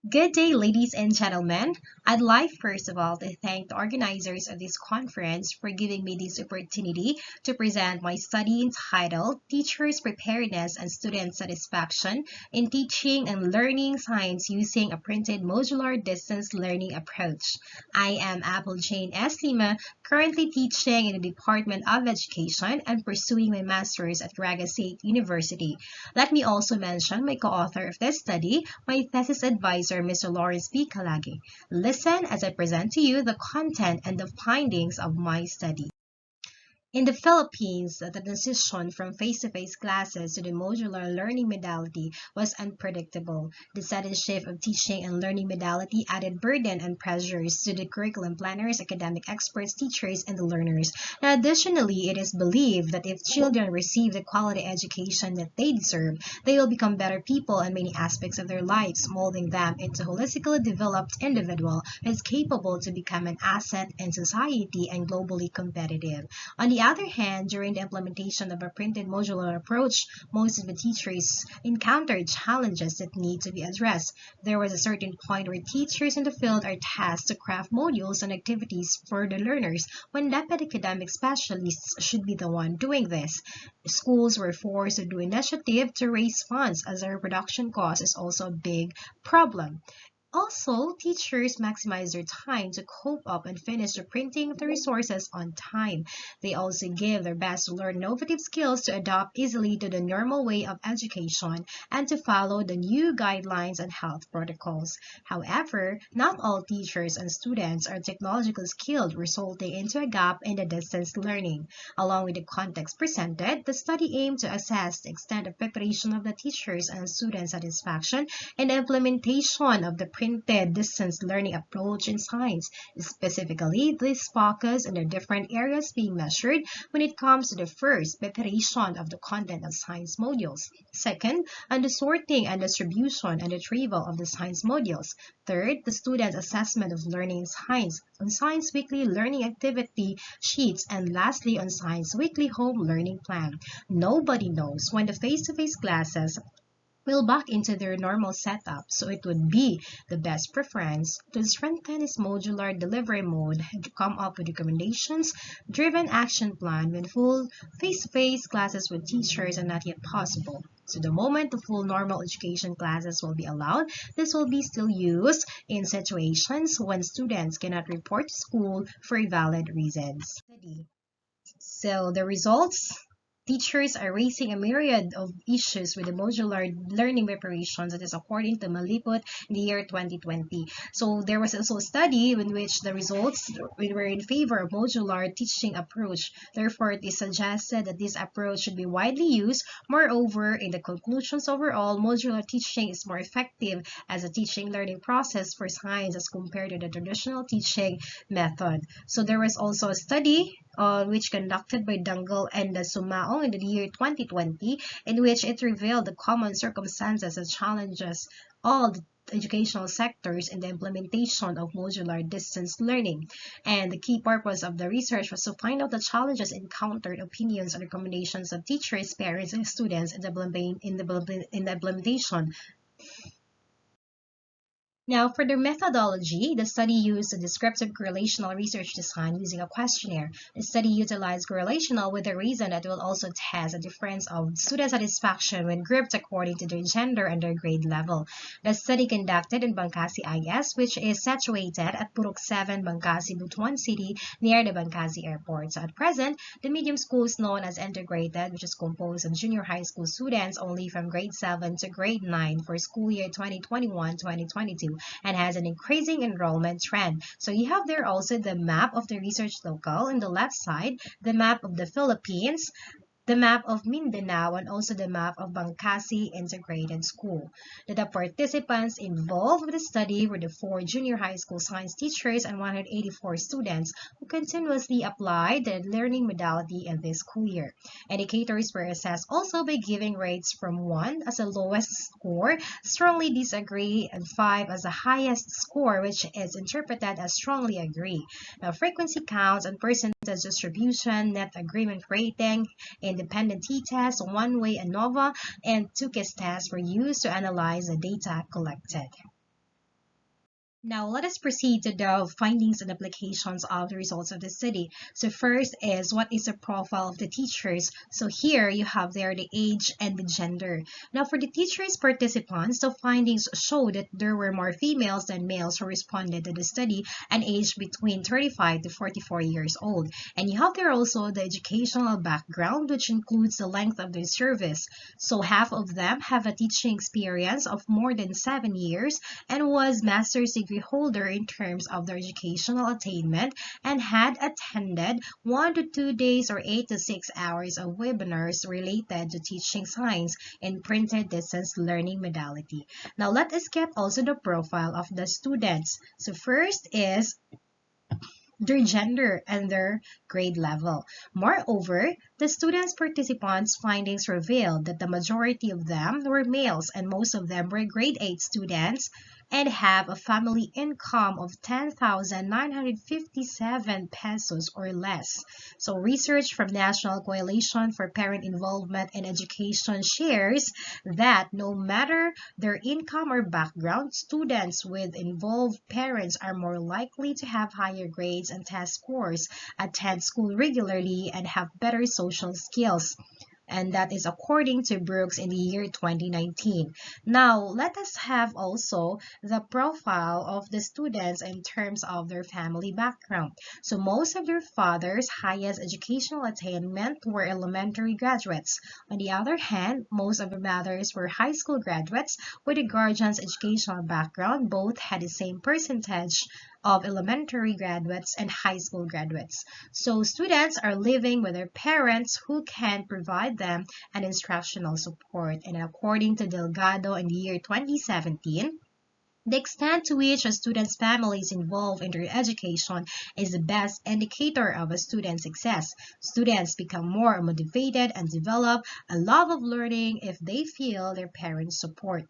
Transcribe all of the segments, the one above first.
Good day, ladies and gentlemen. I'd like, first of all, to thank the organizers of this conference for giving me this opportunity to present my study entitled Teachers' Preparedness and Student Satisfaction in Teaching and Learning Science Using a Printed Modular Distance Learning Approach. I am Apple Jane S. Lima, currently teaching in the Department of Education and pursuing my master's at Raga State University. Let me also mention my co-author of this study, my thesis advisor, Mr. Lawrence B. Kalagi. Listen as I present to you the content and the findings of my study. In the Philippines, the transition from face-to-face classes to the modular learning modality was unpredictable. The sudden shift of teaching and learning modality added burden and pressures to the curriculum planners, academic experts, teachers, and the learners. Now, additionally, it is believed that if children receive the quality education that they deserve, they will become better people in many aspects of their lives, molding them into a holistically developed individual who is capable to become an asset in society and globally competitive. On the other hand, during the implementation of a printed modular approach, most of the teachers encountered challenges that need to be addressed. There was a certain point where teachers in the field are tasked to craft modules and activities for the learners when deputy academic specialists should be the one doing this. Schools were forced to do initiative to raise funds as their production cost is also a big problem. Also, teachers maximize their time to cope up and finish the printing of the resources on time. They also give their best to learn innovative skills to adapt easily to the normal way of education and to follow the new guidelines and health protocols. However, not all teachers and students are technologically skilled, resulting into a gap in the distance learning. Along with the context presented, the study aimed to assess the extent of preparation of the teachers and student satisfaction and the implementation of the printed distance learning approach in science. Specifically, this focus on the different areas being measured when it comes to the first, preparation of the content of science modules. Second, on the sorting and distribution and retrieval of the science modules. Third, the student assessment of learning in science, on Science Weekly learning activity sheets, and lastly on Science Weekly home learning plan. Nobody knows when the face-to-face classes will back into their normal setup, so it would be the best preference to strengthen its modular delivery mode and to come up with recommendations driven action plan when full face-to-face classes with teachers are not yet possible. So the moment the full normal education classes will be allowed, this will be still used in situations when students cannot report to school for valid reasons. So the results, teachers are raising a myriad of issues with the modular learning preparations. That is according to Maliput in the year 2020. So there was also a study in which the results were in favor of modular teaching approach. Therefore, it is suggested that this approach should be widely used. Moreover, in the conclusions overall, modular teaching is more effective as a teaching learning process for science as compared to the traditional teaching method. So there was also a study which conducted by Dangle and Sumaong in the year 2020, in which it revealed the common circumstances and challenges all the educational sectors in the implementation of modular distance learning. And the key purpose of the research was to find out the challenges encountered, opinions, and recommendations of teachers, parents, and students in the implementation. Now, for the methodology, the study used a descriptive correlational research design using a questionnaire. The study utilized correlational with the reason that it will also test the difference of student satisfaction when grouped according to their gender and their grade level. The study conducted in Bangkasi IS, which is situated at Purok 7, Bangkasi, Butuan City, near the Bangkasi Airport. So at present, the medium school is known as integrated, which is composed of junior high school students only from grade 7 to grade 9 for school year 2021-2022 and has an increasing enrollment trend. So you have there also the map of the research local on the left side, the map of the Philippines, the map of Mindanao, and also the map of Bangkasi Integrated School. The participants involved with the study were the 4 junior high school science teachers and 184 students who continuously applied the learning modality in this school year. Indicators were assessed also by giving rates from 1 as the lowest score, strongly disagree, and 5 as the highest score, which is interpreted as strongly agree. Now, frequency counts and percentage distribution, net agreement rating, independent t-test, one-way ANOVA, and two-case tests were used to analyze the data collected. Now let us proceed to the findings and applications of the results of the study. So first is what is the profile of the teachers. So here you have there the age and the gender. Now for the teachers participants, the findings show that there were more females than males who responded to the study and aged between 35 to 44 years old. And you have there also the educational background, which includes the length of their service. So half of them have a teaching experience of more than 7 years and was master's degree holder in terms of their educational attainment and had attended 1 to 2 days or 8 to 6 hours of webinars related to teaching science in printed distance learning modality. Now let us get also the profile of the students. So first is their gender and their grade level. Moreover, the students' participants' findings revealed that the majority of them were males and most of them were grade 8 students and have a family income of 10,957 pesos or less. So research from National Coalition for Parent Involvement in Education shares that no matter their income or background, students with involved parents are more likely to have higher grades and test scores, attend school regularly, and have better social skills. And that is according to Brooks in the year 2019. Now, let us have also the profile of the students in terms of their family background. So most of their fathers' highest educational attainment were elementary graduates. On the other hand, most of their mothers were high school graduates, with the guardian's educational background both had the same percentage of elementary graduates and high school graduates. So students are living with their parents who can provide them an instructional support. And according to Delgado in the year 2017, the extent to which a student's family is involved in their education is the best indicator of a student's success. Students become more motivated and develop a love of learning if they feel their parents' support.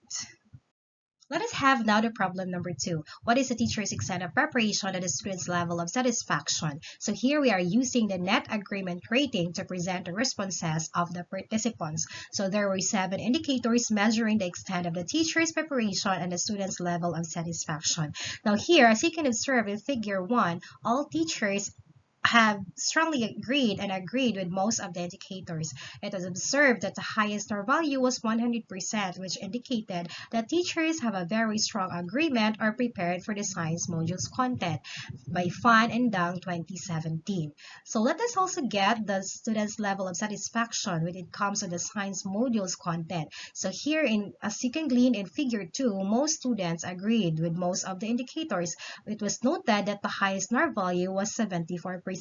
Let us have now the problem number 2. What is the teacher's extent of preparation and the student's level of satisfaction? So here we are using the net agreement rating to present the responses of the participants. So there were 7 indicators measuring the extent of the teacher's preparation and the student's level of satisfaction. Now here, as you can observe in figure 1, all teachers have strongly agreed with most of the indicators. It was observed that the highest R value was 100%, which indicated that teachers have a very strong agreement or prepared for the science module's content by Fan and Dang 2017. So let us also get the students' level of satisfaction when it comes to the science module's content. So here, as you can glean in figure 2, most students agreed with most of the indicators. It was noted that the highest NAR value was 74%,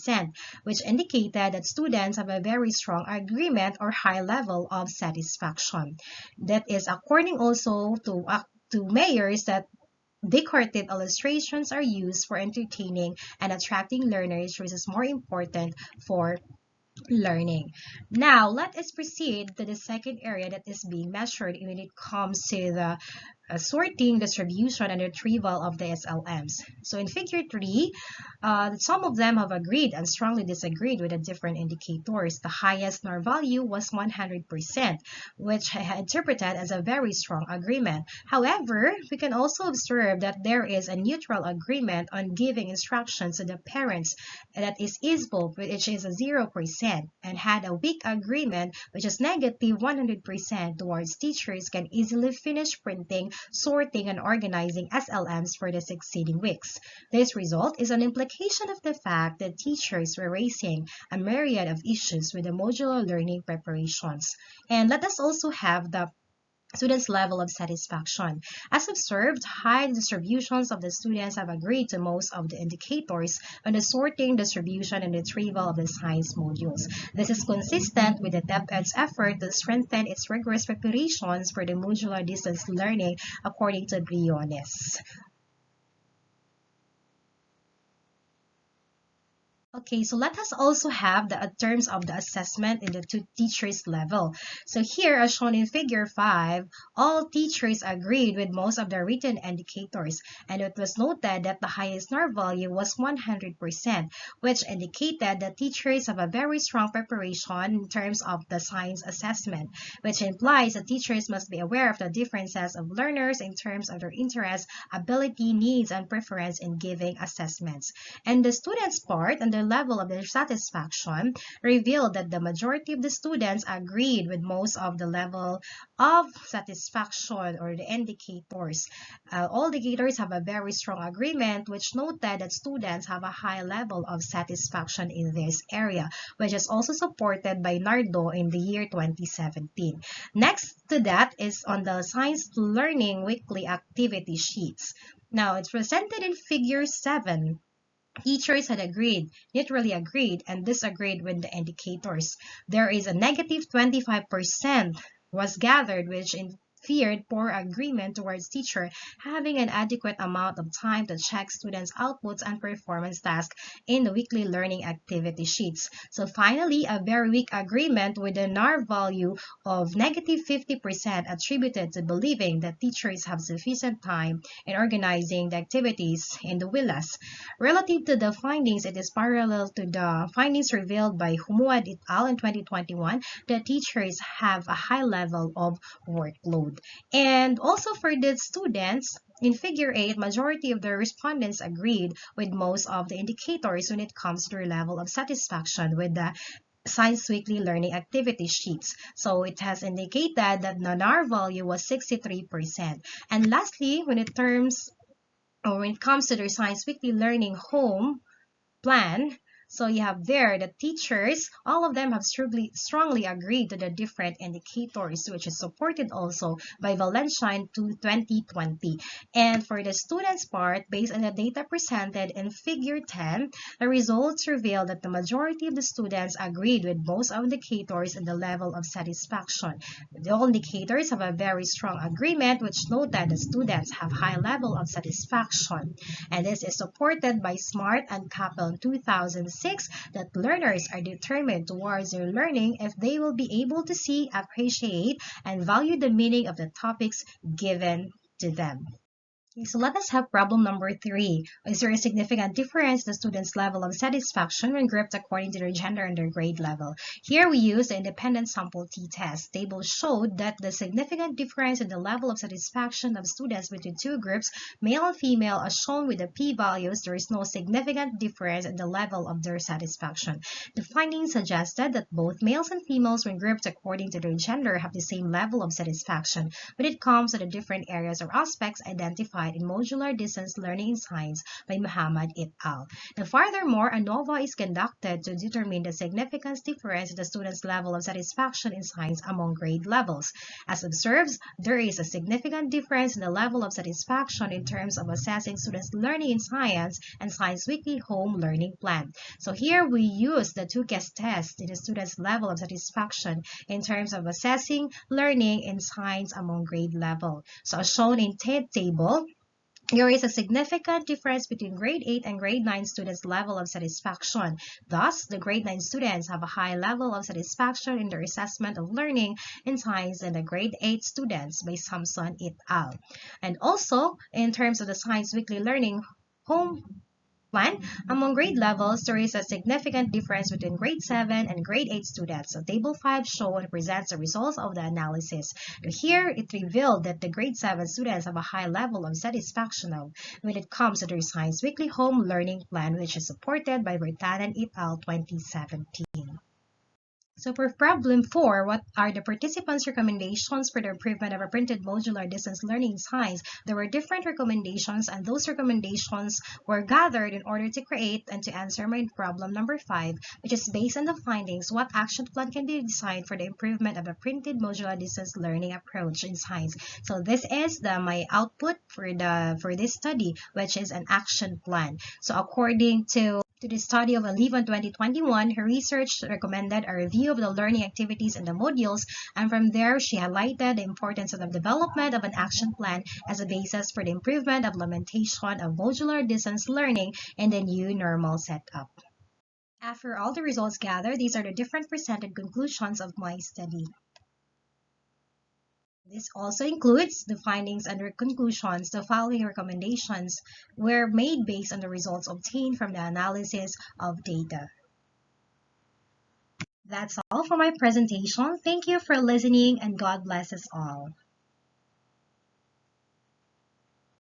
which indicated that students have a very strong agreement or high level of satisfaction. That is according also to mayors that decorative illustrations are used for entertaining and attracting learners, which is more important for learning. Now, let us proceed to the second area that is being measured when it comes to the sorting, distribution, and retrieval of the SLMs. So in figure 3, some of them have agreed and strongly disagreed with the different indicators. The highest NAR value was 100%, which I interpreted as a very strong agreement. However, we can also observe that there is a neutral agreement on giving instructions to the parents that is easeful, which is a 0%, and had a weak agreement, which is negative 100% towards teachers can easily finish printing, sorting, and organizing SLMs for the succeeding weeks. This result is an implication of the fact that teachers were raising a myriad of issues with the modular learning preparations. And let us also have the students' level of satisfaction. As observed, high distributions of the students have agreed to most of the indicators on the sorting, distribution, and retrieval of the science modules. This is consistent with the DepEd's effort to strengthen its rigorous preparations for the modular distance learning according to Briones. Okay, so let us also have the terms of the assessment in the two teachers level. So here, as shown in figure 5, all teachers agreed with most of the written indicators, and it was noted that the highest NOR value was 100%, which indicated that teachers have a very strong preparation in terms of the science assessment, which implies that teachers must be aware of the differences of learners in terms of their interests, ability, needs, and preference in giving assessments. And the students' part and the level of their satisfaction revealed that the majority of the students agreed with most of the level of satisfaction or the indicators. All indicators have a very strong agreement, which noted that students have a high level of satisfaction in this area, which is also supported by NARDO in the year 2017. Next to that is on the Science Learning Weekly Activity Sheets. Now, it's presented in figure 7. Teachers had agreed, literally agreed, and disagreed with the indicators. There is a negative 25% was gathered, which feared poor agreement towards teacher having an adequate amount of time to check students' outputs and performance tasks in the weekly learning activity sheets. So finally, a very weak agreement with a NAR value of negative 50% attributed to believing that teachers have sufficient time in organizing the activities in the WILAS. Relative to the findings, it is parallel to the findings revealed by Humuad et al. In 2021 that teachers have a high level of workload. And also for the students, in figure 8, majority of the respondents agreed with most of the indicators when it comes to their level of satisfaction with the Science Weekly Learning Activity Sheets. So it has indicated that the NAR value was 63%. And lastly, when it comes to their Science Weekly Learning Home plan, so you have there the teachers, all of them have strongly agreed to the different indicators, which is supported also by Valencia to 2020. And for the students part, based on the data presented in figure 10, the results reveal that the majority of the students agreed with most of the indicators and the level of satisfaction. The all indicators have a very strong agreement, which note that the students have high level of satisfaction. And this is supported by SMART and Capel 2006 that learners are determined towards their learning if they will be able to see, appreciate, and value the meaning of the topics given to them. Okay, so let us have problem number 3. Is there a significant difference in the students' level of satisfaction when grouped according to their gender and their grade level? Here we use the independent sample t-test. Table showed that the significant difference in the level of satisfaction of students between two groups, male and female, as shown with the p-values, there is no significant difference in the level of their satisfaction. The findings suggested that both males and females, when grouped according to their gender, have the same level of satisfaction when it comes to the different areas or aspects identified in modular distance learning in science by Muhammad et al. And furthermore, a ANOVA is conducted to determine the significant difference in the students' level of satisfaction in science among grade levels. As observed, there is a significant difference in the level of satisfaction in terms of assessing students' learning in science and Science Weekly Home Learning Plan. So here we use the two-case test in the students' level of satisfaction in terms of assessing learning in science among grade level. So as shown in table, there is a significant difference between grade 8 and grade 9 students' level of satisfaction. Thus, the grade 9 students have a high level of satisfaction in their assessment of learning in science than the grade 8 students by Samson et al. And also, in terms of the Science Weekly Learning Home plan, among grade levels, there is a significant difference between grade 7 and grade 8 students. So table 5 shows and presents the results of the analysis. Here, it revealed that the grade 7 students have a high level of satisfaction when it comes to their Science Weekly Home Learning Plan, which is supported by Bertanen et al. 2017. So for problem 4, what are the participants' recommendations for the improvement of a printed modular distance learning science? There were different recommendations, and those recommendations were gathered in order to create and to answer my problem number 5, which is based on the findings, what action plan can be designed for the improvement of a printed modular distance learning approach in science. So this is my output for this study, which is an action plan. So according to the study of Oliva in 2021, her research recommended a review of the learning activities in the modules, and from there, she highlighted the importance of the development of an action plan as a basis for the improvement of implementation of modular distance learning in the new normal setup. After all the results gathered, these are the different presented conclusions of my study. This also includes the findings under conclusions. The following recommendations were made based on the results obtained from the analysis of data. That's all for my presentation. Thank you for listening and God bless us all.